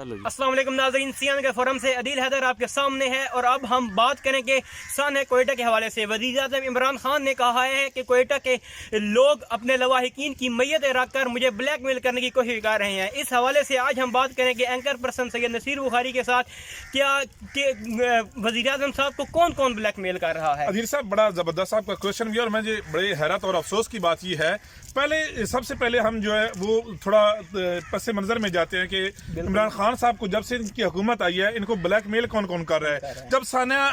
अस्सलाम वालेकुम नाज़रीन, सियाम के फोरम से अदील हैदर आपके सामने है और अब हम बात करेंगे सन कोयटा के हवाले से। वज़ीर-ए-आज़म इमरान खान ने कहा है कि कोयटा के लोग अपने लवाहिकीन की मैयत रख कर मुझे ब्लैकमेल करने की कोशिश कर रहे हैं। इस हवाले से आज हम बात करेंगे एंकर पर्सन सैयद नसीर बुखारी के साथ, क्या वज़ीर-ए-आज़म साहब को कौन कौन ब्लैकमेल कर रहा है। अदील साहब, बड़ा ज़बरदस्त आपका क्वेश्चन भी, और मुझे बड़े हैरत और अफसोस की बात ये है, सबसे पहले हम जो है वो थोड़ा पस मंजर में जाते हैं कि इमरान खान साहब को जब से इनकी हुकूमत आई है इनको ब्लैकमेल कौन कौन कर रहा है। जब सानिया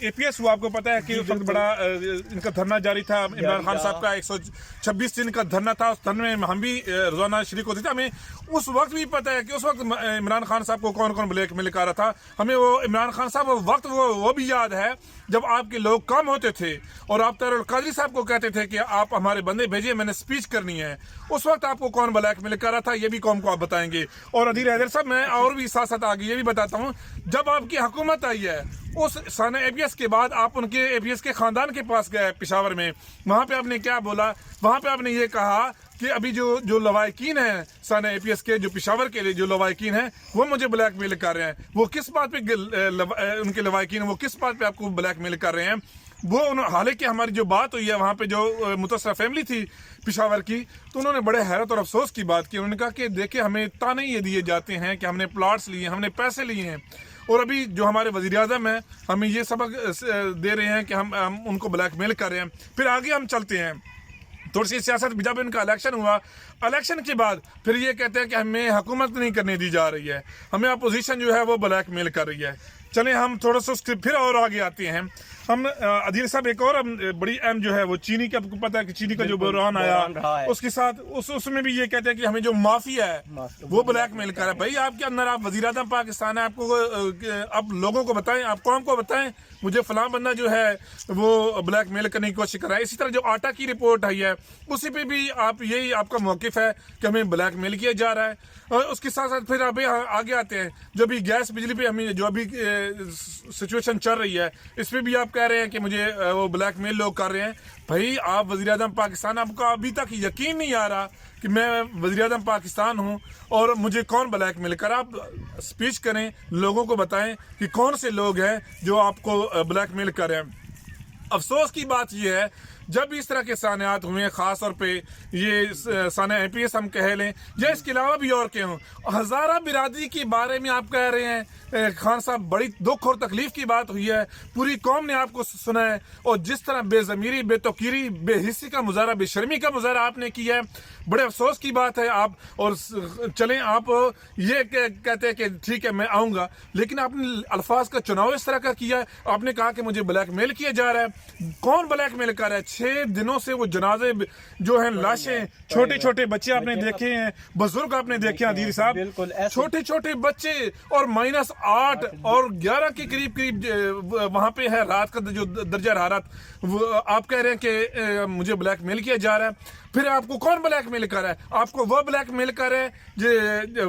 APS हुआ, आपको पता है कि उस वक्त बड़ा इनका धरना जारी था। इमरान खान साहब का 126 दिन का धरना था। उस धरने में हम भी रोजाना शरीक होते थे। हमें उस वक्त भी पता है कि उस वक्त इमरान खान साहब को कौन कौन ब्लैकमेल कर रहा था। हमें वो इमरान खान साहब वक्त वो भी याद है जब आपके लोग कम होते थे और आप तारुल कादरी साहब को कहते थे कि आप हमारे बंदे भेजिए, मैंने स्पीच करनी है। उस वक्त आपको कौन ब्लैकमेल कर रहा था, ये भी कौम को आप बताएंगे। और अदील हैदर साहब, मैं और भी साथ साथ आगे ये भी बताता हूँ, जब आपकी हुकूमत आई है उस सानिया APS के बाद आप उनके APS के खानदान के पास गए पेशावर में। वहाँ पे आपने क्या बोला? वहाँ पे आपने ये कहा कि अभी जो लवाहिकीन हैं सानिया APS के, जो पेशावर के लिए जो लवाहिकीन हैं, वो मुझे ब्लैकमेल कर रहे हैं। वो किस बात पे उनके लवाहिकीन, वो किस बात पे आपको ब्लैकमेल कर रहे हैं? वो हालांकि हमारी जो बात हुई है वहाँ पे जो मुतसरा फैमिली थी पेशावर की, तो उन्होंने बड़े हैरत और अफसोस की बात की। उन्होंने कहा कि देखिए, हमें ताने ये दिए जाते हैं कि हमने प्लाट्स लिए, हमने पैसे लिए हैं, और अभी जो हमारे वज़ीर-ए-आज़म हैं हमें ये सबक दे रहे हैं कि हम उनको ब्लैकमेल कर रहे हैं। फिर आगे हम चलते हैं थोड़ी सी सियासत। जब इनका इलेक्शन हुआ, इलेक्शन के बाद फिर ये कहते हैं कि हमें हुकूमत नहीं करने दी जा रही है, हमें अपोजिशन जो है वो ब्लैकमेल कर रही है। चलें हम थोड़ा सा उसके फिर और आगे आते हैं। हम अदील साहब, एक और बड़ी अहम जो है वो चीनी का, आपको पता है कि चीनी का जो बहरान आया, उसके साथ उसमें भी ये कहते हैं कि हमें जो माफिया है वो ब्लैकमेल कर रहा है। भाई, आपके अंदर आप वज़ीर-ए-आज़म पाकिस्तान है, आपको आप लोगों को बताएं, आप कौम को बताएं मुझे फलां बंदा जो है वो ब्लैकमेल करने की कोशिश कर रहा है। इसी तरह जो आटा की रिपोर्ट आई है उसी पे भी यही आपका मौक़िफ़ है कि हमें ब्लैकमेल किया जा रहा है। और उसके साथ साथ फिर अभी आगे आते हैं, जो अभी गैस बिजली पे हमें जो अभी सिचुएशन चल रही है, इस पर भी आप कह रहे हैं कि मुझे वो ब्लैकमेल लोग कर रहे हैं। भाई, आप वज़ीर-ए-आज़म पाकिस्तान, आपको अभी तक यकीन नहीं आ रहा कि मैं वज़ीर-ए-आज़म पाकिस्तान हूँ और मुझे कौन ब्लैकमेल कर? आप स्पीच करें, लोगों को बताएं कि कौन से लोग हैं जो आपको ब्लैकमेल कर रहे हैं। अफसोस की बात यह है, जब भी इस तरह के सानियात हुए, ख़ास तौर पे ये सानिया APS हम कह लें या इसके अलावा भी और के हों, हज़ारा बिरादरी के बारे में आप कह रहे हैं खान साहब, बड़ी दुख और तकलीफ की बात हुई है। पूरी कौम ने आपको सुना है, और जिस तरह बेज़मीरी, बेतौकीरी, बेहिस्सी का मुजाहरा, बेशर्मी का मुजाहरा आपने किया है, बड़े अफसोस की बात है। आप और चलें, आप ये कहते हैं कि ठीक है मैं आऊँगा, लेकिन आपने अल्फाज का चुनाव इस तरह का किया है। आपने कहा कि मुझे ब्लैकमेल किया जा रहा है। कौन ब्लैकमेल कर रहा है? 6 दिनों से वो जनाजे जो हैं, लाशें, छोटे छोटे बच्चे आपने देखे हैं, बुजुर्ग आपने देखे हैं अदील साहब, छोटे छोटे बच्चे, और -8 और 11 के करीब वहां पे है रात का जो दर्जा हरारत। आप कह रहे हैं कि मुझे ब्लैकमेल किया जा रहा है। फिर आपको कौन ब्लैकमेल कर रहा है? आपको वो ब्लैकमेल कर रहा है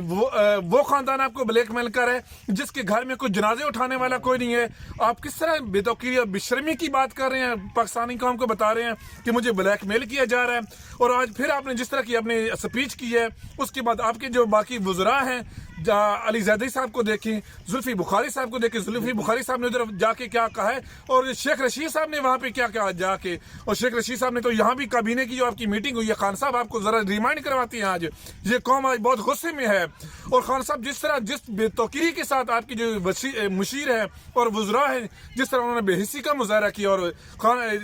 वो खानदान आपको ब्लैकमेल कर रहा है जिसके घर में कोई जनाजे उठाने वाला कोई नहीं है। आप किस तरह बेतौकीरी और बेशर्मी की बात कर रहे हैं, पाकिस्तानी कौम को बता रहे हैं कि मुझे ब्लैकमेल किया जा रहा है। और आज फिर आपने जिस तरह की अपनी स्पीच की है, उसके बाद आपके जो बाकी वज़रा हैं, अली ज़ैदी साहब को देखें, जुल्फ़ी बुखारी साहब को देखें, जुल्फ़ी बुखारी साहब ने उधर जाके क्या कहा है, और शेख रशीद साहब ने वहाँ पे क्या कहा जाके। और शेख रशीद साहब ने तो यहाँ भी काबीने की जो आपकी मीटिंग हुई है, खान साहब आपको ज़रा रिमाइंड करवाती हैं, आज ये कौम आज बहुत गुस्से में है। और खान साहब जिस बेतौकीरी के साथ आपकी जो मुशीर है और वज़रा है, जिस तरह उन्होंने बेहिस्सी का मुजाहरा किया, और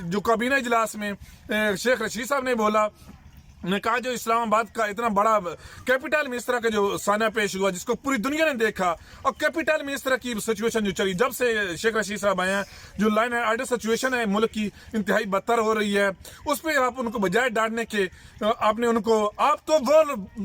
जो काबीना इजलास में शेख रशीद साहब ने बोला, ने कहा जो इस्लामाबाद का इतना बड़ा कैपिटल में इस तरह का जो सानिया पेश हुआ, जिसको पूरी दुनिया ने देखा, और कैपिटल में इस तरह की सिचुएशन जो चली, जब से शेख रशीद साहब आए हैं, जो लाइन आर्डर सिचुएशन है मुल्क की इंतहाई बदतर हो रही है, उस पर आप उनको बजाय डांटने के आपने उनको, आप तो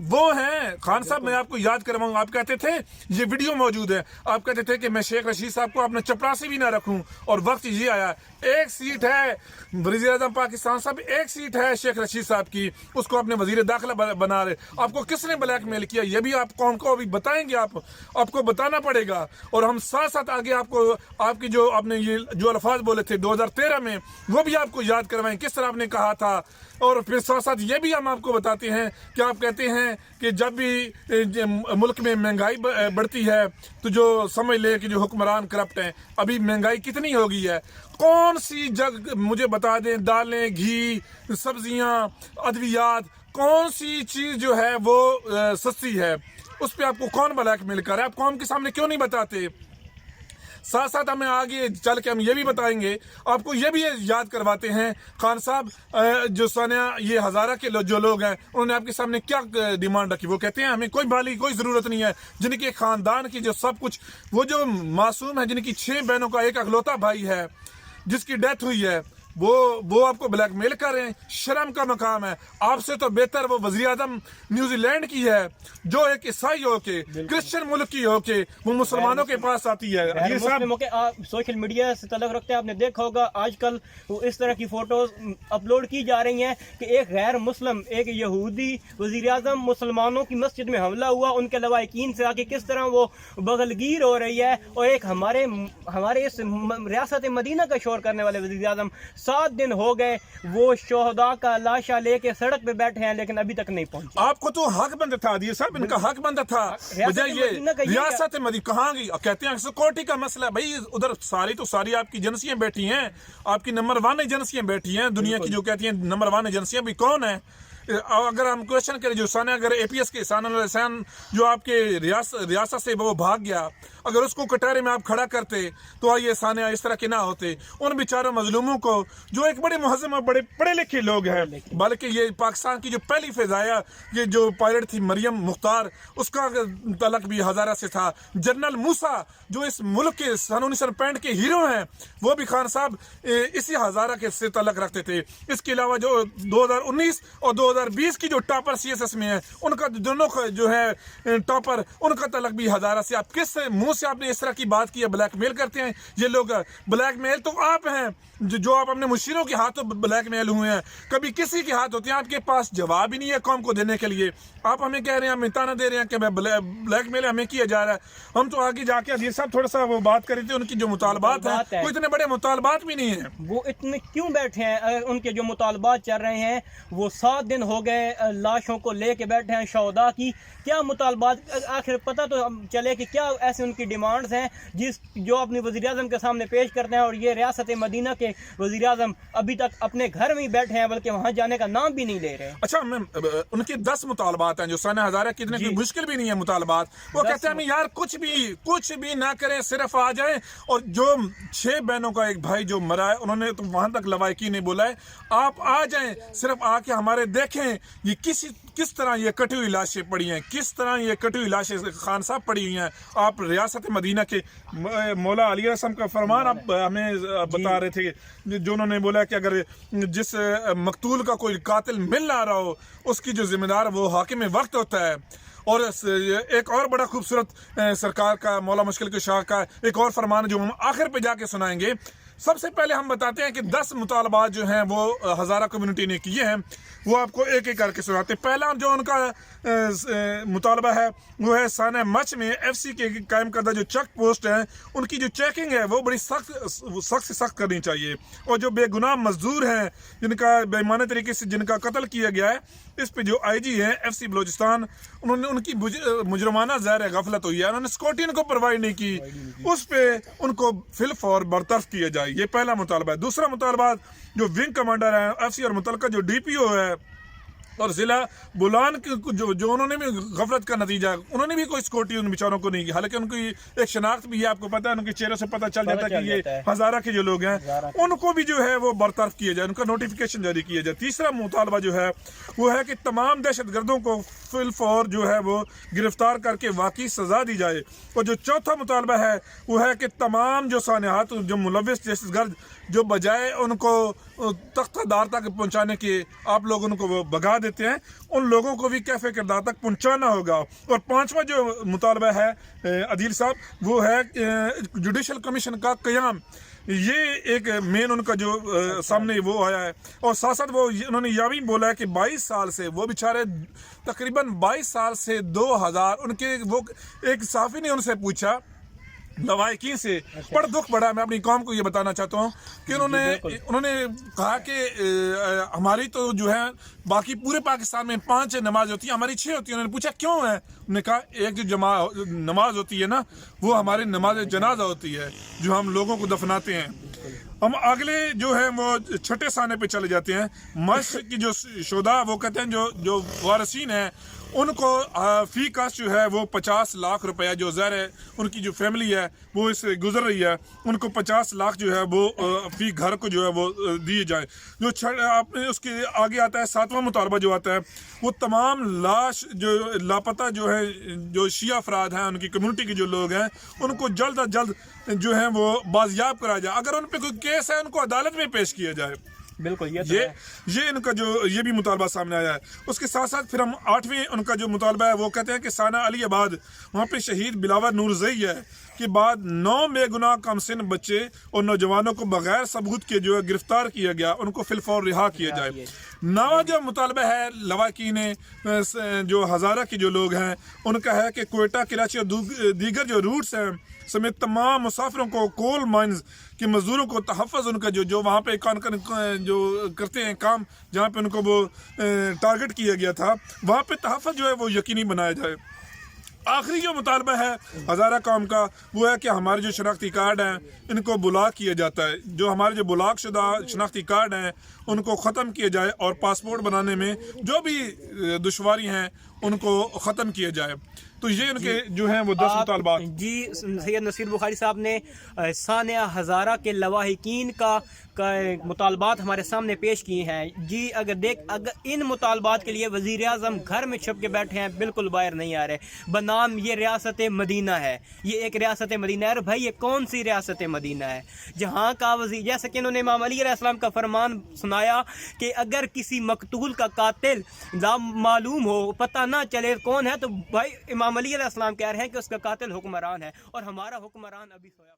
वो हैं खान साहब, मैं आपको याद करवाऊंगा। आप कहते थे, ये वीडियो मौजूद है, आप कहते थे कि मैं शेख रशीद साहब को अपने चपरासी भी ना रखूं, और वक्त ये आया, एक सीट है वज़ीर-ए-आज़म पाकिस्तान साहब, एक सीट है शेख रशीद साहब की, उसको अपने वजीर दाखिला बना रहे। आपको किसने ब्लैक मेल किया ये भी आप कौम को अभी बताएंगे, आपको बताना पड़ेगा। और हम साथ साथ आगे आपको आपकी जो आपने ये जो अल्फाज बोले थे 2013 में वो भी आपको याद करवाएं, किस तरह आपने कहा था। और फिर साथ साथ ये भी हम आपको बताते हैं कि आप कहते हैं कि जब भी मुल्क में महंगाई बढ़ती है तो जो समझ ले कि जो हुक्मरान करप्ट हैं। अभी महंगाई कितनी हो गई है, कौन सी जग मुझे बता दें, दालें, घी, सब्जियां, अद्वियात, कौन सी चीज़ जो है वो सस्ती है, उस पर आपको कौन ब्लैकमेल कर रहा है? आप कौम के सामने क्यों नहीं बताते? साथ साथ हमें आगे चल के हम ये भी बताएंगे, आपको ये भी याद करवाते हैं खान साहब जो सानिया ये हज़ारा के जो लोग हैं उन्होंने आपके सामने क्या डिमांड रखी। वो कहते हैं हमें कोई बाली कोई ज़रूरत नहीं है, जिनके ख़ानदान की जो सब कुछ, वो जो मासूम है जिनकी 6 बहनों का एक अकलौता भाई है जिसकी डेथ हुई है, वो आपको ब्लैकमेल कर रहे हैं। शर्म का मकाम है। आपसे तो बेहतर वो वज़ीर आज़म न्यूजीलैंड की है जो एक ईसाई होके क्रिश्चियन मुल्क की होके वो मुसलमानों के पास आती है। ये साहब आप सोशल मीडिया से तल्लुक़ रखते हैं, आपने देखा होगा आजकल इस तरह की फोटोज अपलोड की जा रही हैं कि एक गैर मुस्लिम, एक यहूदी वज़ीर आज़म मुसलमानों की मस्जिद में हमला हुआ, उनके लवाहिकीन से आके किस तरह वो बगलगीर हो रही है। और एक हमारे इस रियासत मदीना का शोर करने वाले वज़ीर आज़म 7 दिन हो गए वो शोहदा का लाशा लेके सड़क पे बैठे हैं, लेकिन अभी तक नहीं पहुंचे। आपको तो हक बनता था दिए साहब, इनका हक बनता था। मुझे ये रियासत मदीना कहाँ गई? कहते हैं सिक्योरिटी का मसला है भाई, उधर सारी तो सारी आपकी एजेंसियां बैठी हैं, आपकी नंबर 1 एजेंसियां बैठी हैं दुनिया की, जो कहती हैं नंबर 1 एजेंसियां भी कौन है? अगर हम क्वेश्चन करें जो साना, अगर APS के साना जो आपके रियासत से वो भाग गया, अगर उसको कटहरे में आप खड़ा करते तो ये सानिया इस तरह के ना होते। उन बेचारों मजलूमों को जो एक बड़े मुहज़्ज़म और बड़े पढ़े लिखे लोग हैं, बल्कि ये पाकिस्तान की जो पहली फ़िज़ाया ये जो पायलट थी मरियम मुख्तार, उसका तलक भी हज़ारा से था। जनरल मूसा जो इस मुल्क के सन 1965 के हीरो हैं वो भी खान साहब इसी हज़ारा के से तलक रखते थे। इसके अलावा जो 2019 और 2020 की जो टॉपर CSS में है उनका दोनों का जो है टॉपर, उनका तलक भी हज़ारा से। आप किस मुंह से आपने इस तरह की बात की है? ब्लैकमेल करते हैं ये लोग। ब्लैकमेल तो आप हैं जो आप अपने मुशीरों के हाथों ब्लैकमेल हुए हैं, कभी किसी के हाथ होते हैं। आपके पास जवाब ही नहीं है कौम को देने के लिए। आप हमें कह रहे हैं, हमें ताना दे रहे हैं कि ब्लैकमेल हमें किया जा रहा है। हम तो आगे जाके ये सब थोड़ा सा वो बात कर रहे थे, उनकी जो मुतालबात है वो इतने बड़े मुतालबात भी नहीं है। वो इतने क्यों बैठे हैं? उनके जो मुतालबात चल रहे हैं वो 7 दिन हो गए लाशों को लेके बैठे हैं शौदा की। क्या मुतालबात आखिर पता तो चले कि क्या ऐसे उनकी डिमांड्स हैं जो अपने वज़ीर आज़म के सामने पेश करते हैं। और ये रियासत मदीना के वज़ीर आज़म अभी तक अपने घर में ही बैठे हैं, बल्कि वहाँ जाने का नाम भी नहीं ले रहे। अच्छा मैम, उनके 10 मुतालबात हैं जो सानिया हज़ारा की, इतने मुश्किल भी नहीं है मुतालबात। वो कहते हैं हमें यार कुछ भी ना करें, सिर्फ आ जाएं। और जो 6 बहनों का एक भाई जो मरा है, उन्होंने तो वहाँ तक लवाहिकी नहीं बोला है, आप आ जाएं, सिर्फ आके हमारे देखें ये किस तरह ये कटी हुई लाशें पड़ी हैं, किस तरह ये कटी हुई लाशें खान साहब पड़ी हुई हैं। आप रियासत मदीना के मौला अली रसम का फरमान आप हमें बता रहे थे, जो उन्होंने बोला कि अगर जिस मकतूल का कोई कातिल मिल ना रहा हो उसकी जो जिम्मेदार वो हाकिम वक्त होता है। और एक और बड़ा खूबसूरत सरकार का मौला मुश्किल के शाह का एक और फरमान जो हम आखिर पे जाके सुनाएंगे। सबसे पहले हम बताते हैं कि 10 मुतालबात जो हैं वो हज़ारा कम्युनिटी ने किए हैं, वो आपको एक एक करके सुनाते हैं। पहला जो उनका मुतालबा है वो है साना मच में FC के कायम करदा जो चेक पोस्ट हैं उनकी जो चेकिंग है वो बड़ी सख्त से सख्त करनी चाहिए। और जो बेगुनाह मजदूर हैं जिनका बेईमानी तरीके से जिनका कत्ल किया गया है, इस पे जो IG है FC बलोचिस्तान, उन्होंने उनकी मुजरमाना ज़ाहिर गफलत हुई है, उन्होंने सिक्योरिटी उनको प्रोवाइड नहीं की, उस पर उनको फिलफौर बर्तरफ किया जाए। ये पहला मुतालबा है। दूसरा मुतालबा जो विंग कमांडर है FC और मुतलका जो DPO है और ज़िला बुलान के जो उन्होंने भी गफलत का नतीजा, उन्होंने भी कोई सिक्योरिटी उन बेचारों को नहीं की। हालांकि उनकी एक शनाख्त भी है, आपको पता है, उनके चेहरे से पता चल जाता है कि ये हज़ारा के जो लोग हैं, उनको भी जो है वो बरतरफ किया जाए, उनका नोटिफिकेशन जारी किया जाए। तीसरा मुतालबा जो है वो है कि तमाम दहशतगर्दों को फिलफौर जो है वो गिरफ्तार करके वाकई सज़ा दी जाए। और जो चौथा मुतालबा है वो है कि तमाम जो सानियात जो मुलविस दहशतगर्द जो बजाय उनको तख्तादार तक पहुँचाने के आप लोग उनको वो भगा देते हैं, उन लोगों को भी कैफे किरदार तक पहुँचाना होगा। और पांचवा जो मुतालबा है अदील साहब वो है जुडिशल कमीशन का क़याम। یہ ایک مین ان کا جو سامنے وہ آیا ہے. اور ساتھ ساتھ وہ انہوں نے یہ بھی بولا ہے کہ 22 سال سے وہ بیچارے تقریباً 22 سال سے 2000 ان کے وہ ایک صحافی نے ان سے پوچھا لوائقین سے, بڑا دکھ پڑا. میں اپنی قوم کو یہ بتانا چاہتا ہوں کہ انہوں نے کہا کہ ہماری تو جو ہے باقی پورے پاکستان میں 5 نماز ہوتی ہیں, ہماری 6 ہوتی ہیں. انہوں نے پوچھا کیوں ہے؟ انہوں نے کہا ایک جو نماز ہوتی ہے نا وہ ہماری نماز جنازہ ہوتی ہے جو ہم لوگوں کو دفناتے ہیں. ہم اگلے جو ہے وہ چھٹے سانے پہ چلے جاتے ہیں. مشق کی جو شہداء وہ کہتے ہیں جو وارثین ہیں ان کو فی کاسٹ جو ہے وہ 50 لاکھ روپیہ جو ظاہر ہے ان کی جو فیملی ہے وہ اس سے گزر رہی ہے ان کو 50 لاکھ جو ہے وہ فی گھر کو جو ہے وہ دیے جائیں. جو آپ نے اس کے آگے آتا ہے 7واں مطالبہ جو آتا ہے وہ تمام لاش جو لاپتہ جو ہے جو شیعہ افراد ہیں ان کی کمیونٹی کے جو لوگ ہیں ان کو جلد از جلد جو ہے وہ بازیاب کرایا جائے. اگر ان پہ کوئی کیس ہے ان کو عدالت میں پیش کیا جائے. بالکل یہ ان کا جو یہ بھی مطالبہ سامنے آیا ہے. اس کے ساتھ ساتھ پھر ہم 8ویں ان کا جو مطالبہ ہے وہ کہتے ہیں کہ سانہ علی آباد وہاں پہ شہید بلاور نورزئی ہے کے بعد 9 بے گناہ کم سن بچے اور نوجوانوں کو بغیر ثبوت کے جو ہے گرفتار کیا گیا, ان کو فی الفور رہا کیا جائے. 9واں جو مطالبہ ہے لواحقین جو ہزارہ کے جو لوگ ہیں ان کا ہے کہ کوئٹہ کراچی اور دیگر جو روٹس ہیں سمیت تمام مسافروں کو کول مائنز کے مزدوروں کو تحفظ ان کا جو وہاں پہ جو کرتے ہیں کام جہاں پہ ان کو وہ ٹارگٹ کیا گیا تھا وہاں پہ تحفظ جو ہے وہ یقینی بنایا جائے. آخری جو مطالبہ ہے ہزارہ قوم کا وہ ہے کہ ہمارے جو شناختی کارڈ ہیں ان کو بلاک کیا جاتا ہے. جو ہمارے جو بلاک شدہ شناختی کارڈ ہیں ان کو ختم کیا جائے اور پاسپورٹ بنانے میں جو بھی دشواری ہیں ان کو ختم کیا جائے. تو یہ ان کے جو ہیں وہ 10 مطالبات. جی سید نصیر بخاری صاحب نے ثانیہ ہزارہ کے لواحقین کا مطالبات ہمارے سامنے پیش کیے ہیں. جی اگر ان مطالبات کے لیے وزیر اعظم گھر میں چھپ کے بیٹھے ہیں, بالکل باہر نہیں آ رہے. بنام یہ ریاست مدینہ ہے, یہ ایک ریاست مدینہ ہے. اور بھائی یہ کون سی ریاست مدینہ ہے جہاں کا وزیر, جیسے کہ انہوں نے امام علی علیہ السلام کا فرمان سنایا کہ اگر کسی مقتول کا قاتل معلوم ہو, پتہ نہ چلے کون ہے, تو بھائی امام علی علیہ السلام کہہ رہے ہیں کہ اس کا قاتل حکمران ہے اور ہمارا حکمران ابھی سویا.